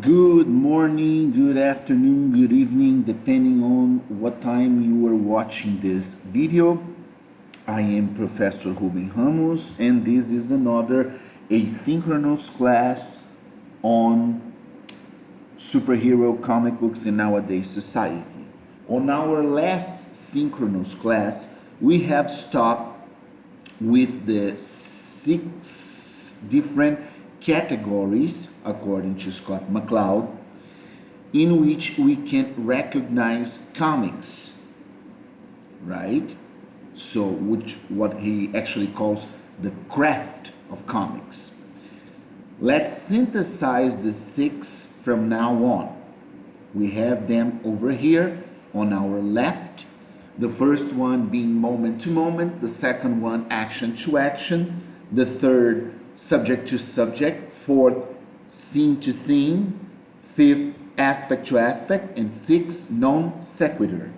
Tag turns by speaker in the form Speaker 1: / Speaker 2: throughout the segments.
Speaker 1: Good morning, good afternoon, good evening, depending on what time you are watching this video. I am Professor Ruben Ramos, and this is another asynchronous class on superhero comic books in nowadays society. On our last synchronous class, we have stopped with the six different categories, according to Scott McCloud, in which we can recognize comics, right? So, which what he actually calls the craft of comics. Let's synthesize the six from now on. We have them over here on our left. The first one being moment to moment, the second one action to action, the third subject to subject, fourth scene to scene, fifth aspect to aspect, and sixth non sequitur.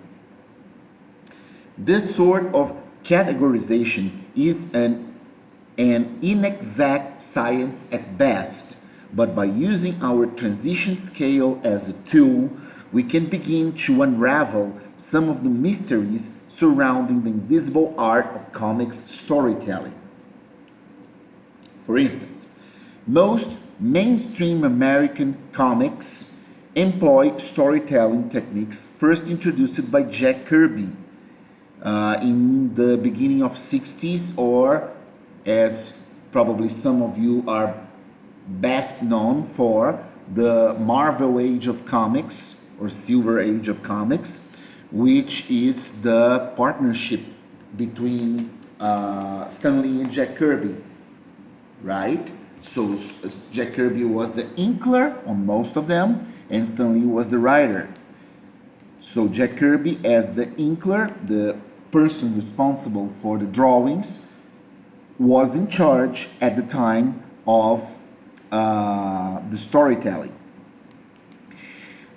Speaker 1: This sort of categorization is an inexact science at best, but by using our transition scale as a tool, we can begin to unravel some of the mysteries surrounding the invisible art of comics storytelling. For instance, most mainstream American comics employ storytelling techniques first introduced by Jack Kirby in the beginning of 60s, or as probably some of you are best known for, the Marvel Age of Comics or Silver Age of Comics, which is the partnership between Stan Lee and Jack Kirby, right? So Jack Kirby was the inkler on most of them, and Stan Lee was the writer. So Jack Kirby, as the inkler, the person responsible for the drawings, was in charge at the time of the storytelling.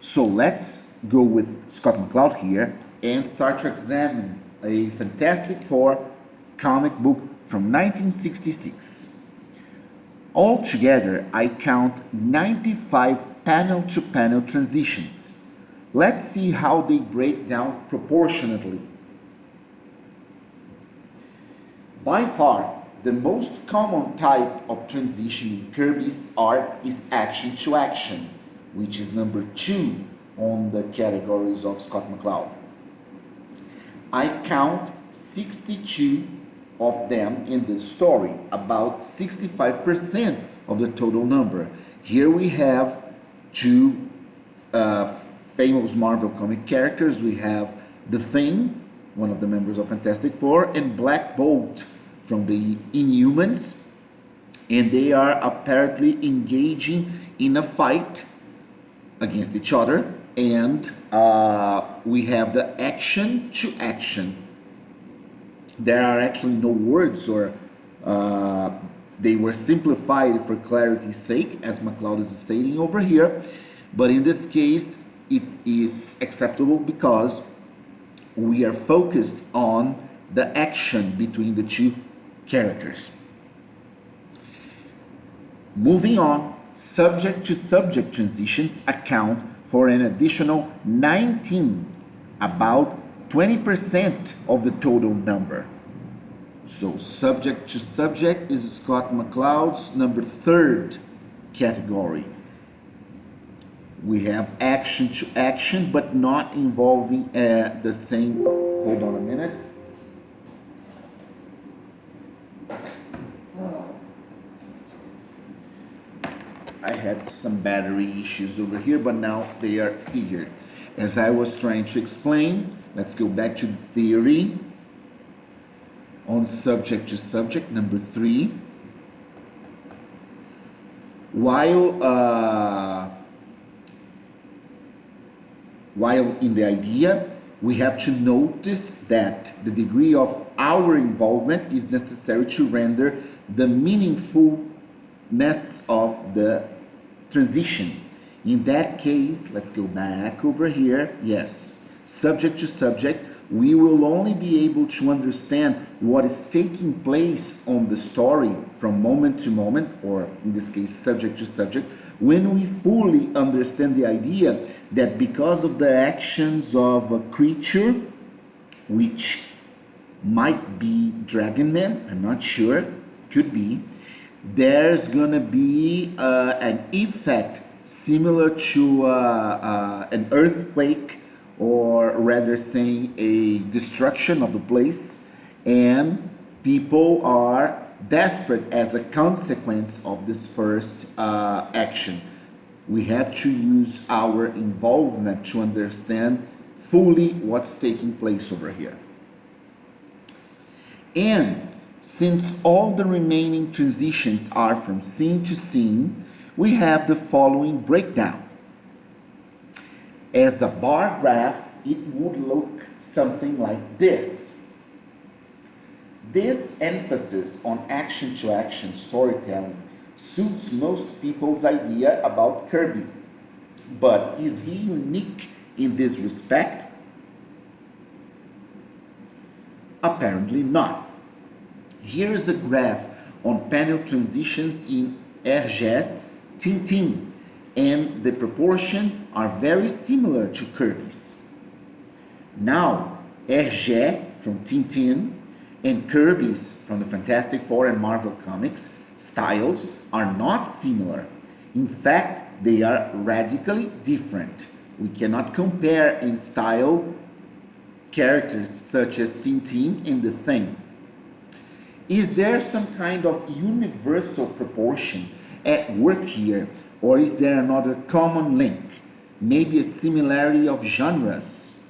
Speaker 1: So let's go with Scott McCloud here and start to examine a Fantastic Four comic book from 1966. Altogether, I count 95 panel-to-panel transitions. Let's see how they break down proportionately. By far, the most common type of transition in Kirby's art is action to action, which is number 2 on the categories of Scott McCloud. I count 62 of them in the story, about 65% of the total number. Here we have two famous Marvel comic characters. We have The Thing, one of the members of Fantastic Four, and Black Bolt from the Inhumans, and they are apparently engaging in a fight against each other, and we have the action to action. There are actually no words, or they were simplified for clarity's sake, as McCloud is stating over here, but in this case it is acceptable because we are focused on the action between the two characters. Moving on, subject to subject transitions account for an additional 19, about 20% of the total number. So subject to subject is Scott McCloud's number 3rd category. We have action to action, but not involving the same. Hold on a minute. I had some battery issues over here, but now they are figured. As I was trying to explain, let's go back to the theory on subject to subject, number 3. While in the idea, we have to notice that the degree of our involvement is necessary to render the meaningfulness of the transition. In that case, let's go back over here. Yes, subject to subject, we will only be able to understand what is taking place on the story from moment to moment, or in this case, subject to subject, when we fully understand the idea that because of the actions of a creature, which might be Dragon Man, I'm not sure, could be, there's gonna be an effect similar to an earthquake, or rather saying a destruction of the place, and people are desperate as a consequence of this first action. We have to use our involvement to understand fully what's taking place over here. And since all the remaining transitions are from scene to scene, we have the following breakdown. As a bar graph, it would look something like this. This emphasis on action-to-action storytelling suits most people's idea about Kirby. But is he unique in this respect? Apparently not. Here's a graph on panel transitions in Hergé's Tintin, and the proportions are very similar to Kirby's. Now, Hergé from Tintin and Kirby's from the Fantastic Four and Marvel Comics styles are not similar. In fact, they are radically different. We cannot compare in style characters such as Tintin and the Thing. Is there some kind of universal proportion at work here, or is there another common link? Maybe a similarity of genres?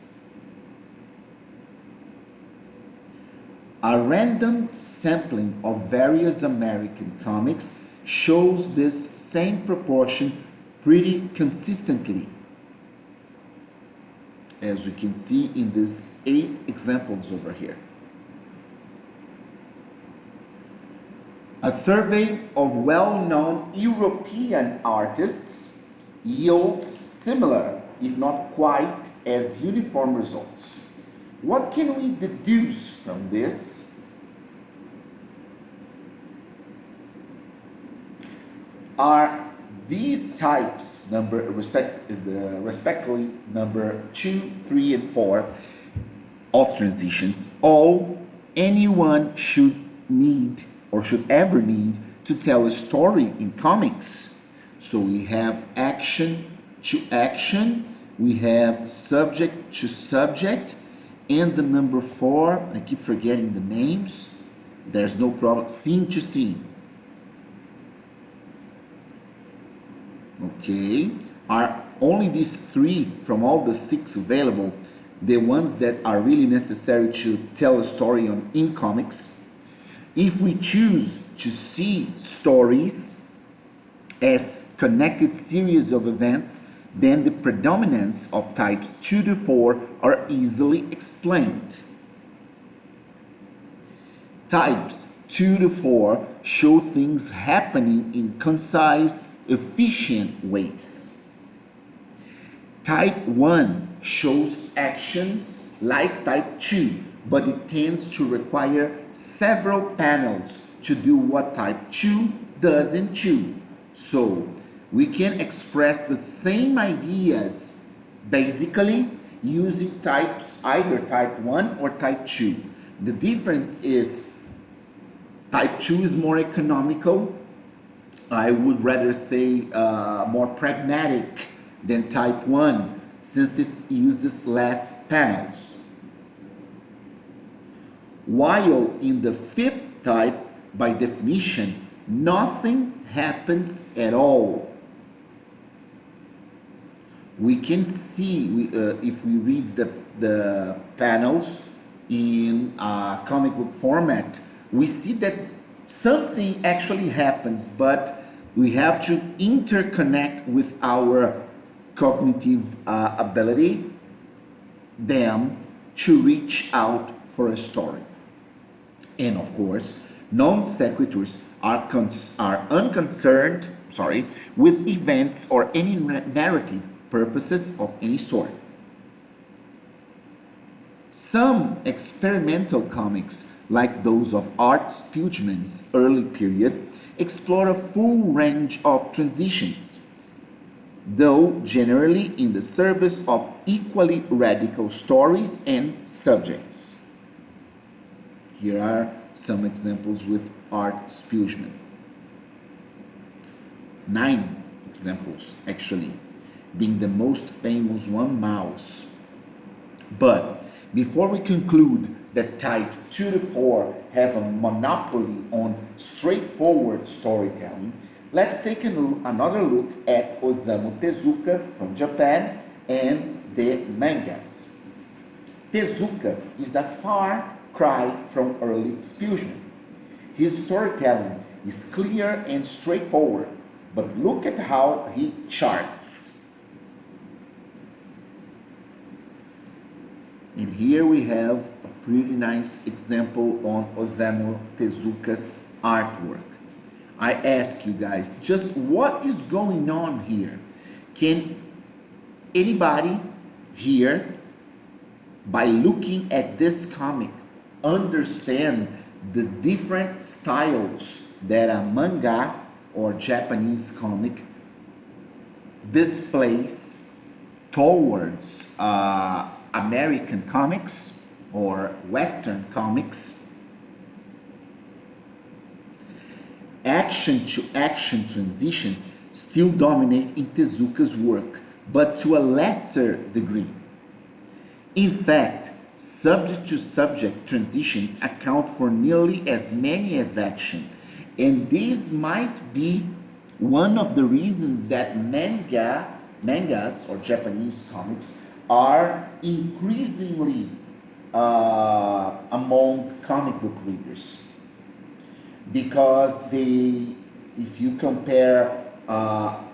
Speaker 1: A random sampling of various American comics shows this same proportion pretty consistently, as we can see in these 8 examples over here. A survey of well-known European artists yields similar, if not quite as uniform results. What can we deduce from this? Are these types, respectively number 2, 3, and 4 of transitions, all anyone should need or should ever need to tell a story in comics? So we have action to action, we have subject to subject, and the number 4, I keep forgetting the names, there's no problem, scene to scene. Okay, are only these 3 from all the 6 available the ones that are really necessary to tell a story in comics? If we choose to see stories as connected series of events, then the predominance of types 2 to 4 are easily explained. Types 2 to 4 show things happening in concise, efficient ways. Type 1 shows actions like type 2, but it tends to require several panels to do what type 2 does in 2. So we can express the same ideas basically using types, either type 1 or type 2. The difference is type 2 is more economical. I would rather say more pragmatic than type 1, since it uses less panels. While in the 5th type, by definition, nothing happens at all. We can see, if we read the panels in comic book format, we see that something actually happens, but we have to interconnect with our cognitive ability, them, to reach out for a story. And of course, non sequiturs are unconcerned with events or any narrative purposes of any sort. Some experimental comics, like those of Art Spiegelman's early period, explore a full range of transitions, though generally in the service of equally radical stories and subjects. Here are some examples with Art Spiegelman. 9 examples, actually, being the most famous one, Mouse. But before we conclude that types 2 to 4 have a monopoly on straightforward storytelling, let's take another look at Osamu Tezuka from Japan and the mangas. Tezuka is a far cry from early Spiegelman. His storytelling is clear and straightforward, but look at how he charts. And here we have a pretty nice example on Osamu Tezuka's artwork. I ask you guys, just what is going on here? Can anybody here, by looking at this comic, understand the different styles that a manga or Japanese comic displays towards American comics or Western comics? Action to action transitions still dominate in Tezuka's work, but to a lesser degree. In fact, subject to subject transitions account for nearly as many as action, and this might be one of the reasons that mangas or Japanese comics are increasingly among comic book readers, because if you compare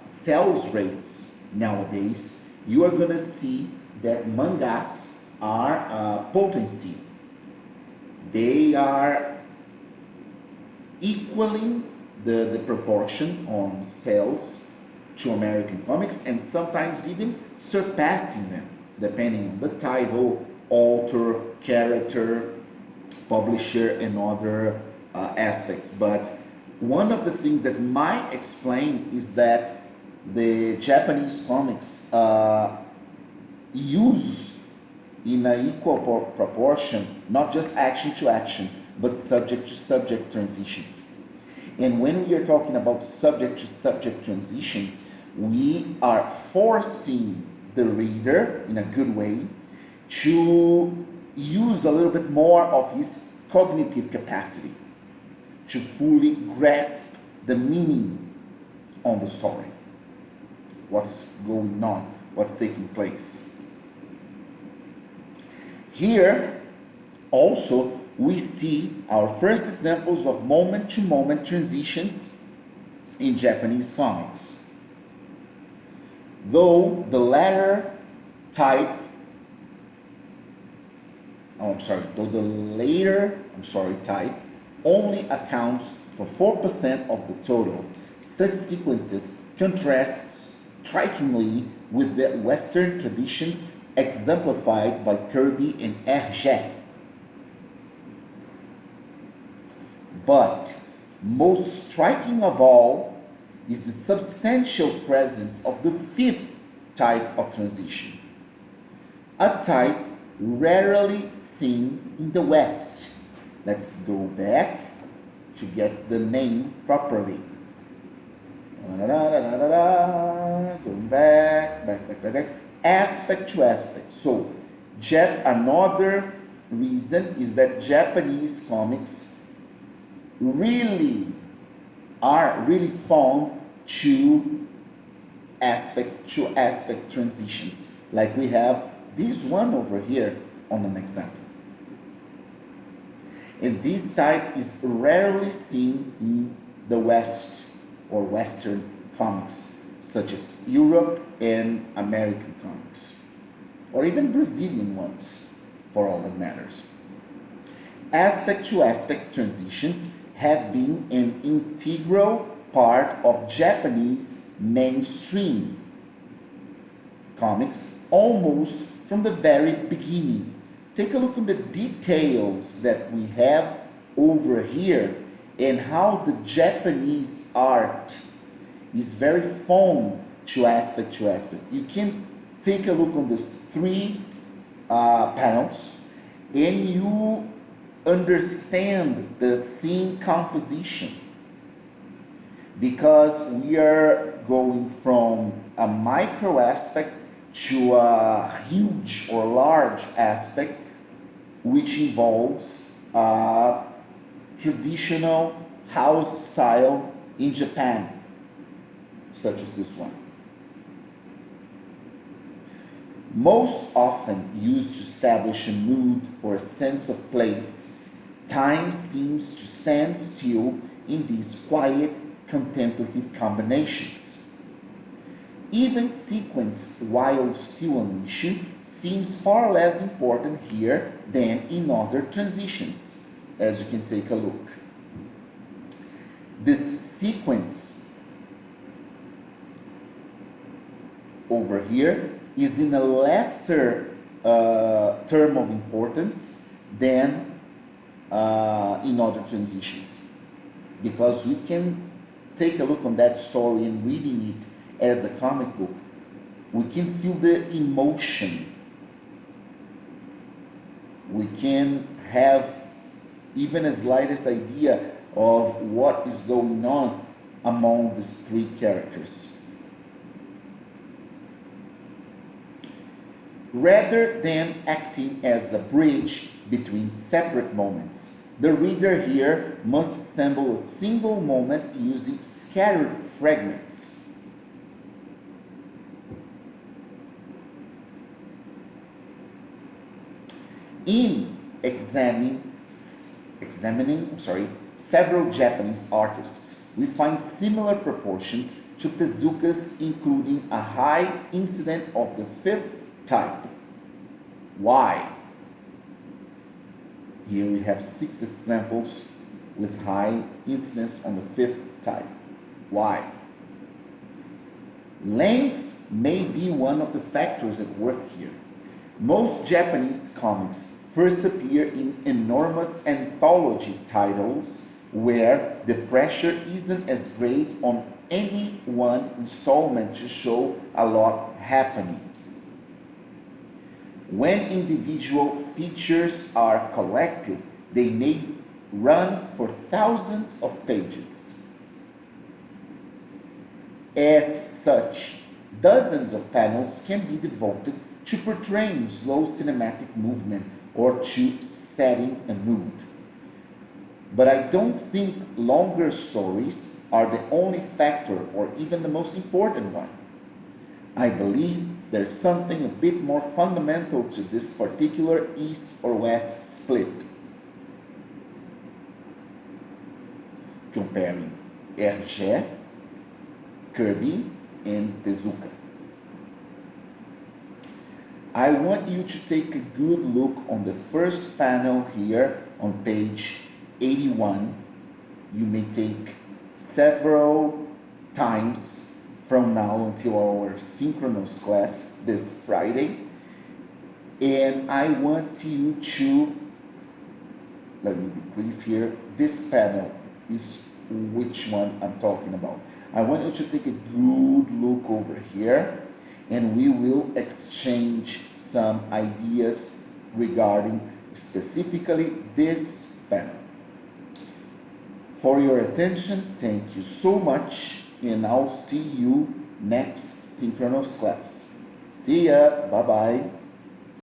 Speaker 1: sales rates nowadays, you are going to see that mangas are potency. They are equaling the proportion on sales to American comics, and sometimes even surpassing them, depending on the title, author, character, publisher, and other aspects. But one of the things that might explain is that the Japanese comics use in an equal proportion not just action to action, but subject to subject transitions. And when we are talking about subject to subject transitions, we are forcing the reader in a good way to use a little bit more of his cognitive capacity to fully grasp the meaning on the story, what's going on, what's taking place. Here also we see our first examples of moment-to-moment transitions in Japanese comics. Though the later type only accounts for 4% of the total, such sequences contrast strikingly with the Western traditions exemplified by Kirby and Hergé. But most striking of all is the substantial presence of the fifth type of transition, a type rarely seen in the West. Let's go back to get the name properly. Going back. Aspect to aspect. So, another reason is that Japanese comics are really fond to aspect transitions, like we have this one over here on an example. And this type is rarely seen in the West or Western comics, such as Europe and American comics, or even Brazilian ones, for all that matters. Aspect to aspect transitions have been an integral part of Japanese mainstream comics almost from the very beginning, Take a look at the details that we have over here and how the Japanese art is very fond to aspect. You can take a look on these three panels and you understand the scene composition, because we are going from a micro aspect to a huge or large aspect, which involves traditional house style in Japan, such as this one. Most often used to establish a mood or a sense of place, time seems to stand still in these quiet, contemplative combinations. Even sequence while still on issue seems far less important here than in other transitions, as you can take a look. This sequence over here is in a lesser term of importance than in other transitions, because we can take a look on that story and reading it as a comic book. We can feel the emotion. We can have even a slightest idea of what is going on among these three characters. Rather than acting as a bridge between separate moments, the reader here must assemble a single moment using scattered fragments. In examining several Japanese artists, we find similar proportions to Tezuka's, including a high incidence of the fifth type. Why? Here we have 6 examples with high incidence on the fifth type. Why? Length may be one of the factors at work here. Most Japanese comics first appear in enormous anthology titles where the pressure isn't as great on any one installment to show a lot happening. When individual features are collected, they may run for thousands of pages. As such, dozens of panels can be devoted to portraying slow cinematic movement or to setting a mood. But I don't think longer stories are the only factor or even the most important one. I believe there's something a bit more fundamental to this particular East or West split. Comparing Hergé, Kirby, and Tezuka. I want you to take a good look on the first panel here on page 81. You may take several times from now until our synchronous class this Friday. And I want you to, let me decrease here, this panel is which one I'm talking about. I want you to take a good look over here and we will exchange some ideas regarding specifically this panel. For your attention, thank you so much, and I'll see you next synchronous class. See ya, bye-bye.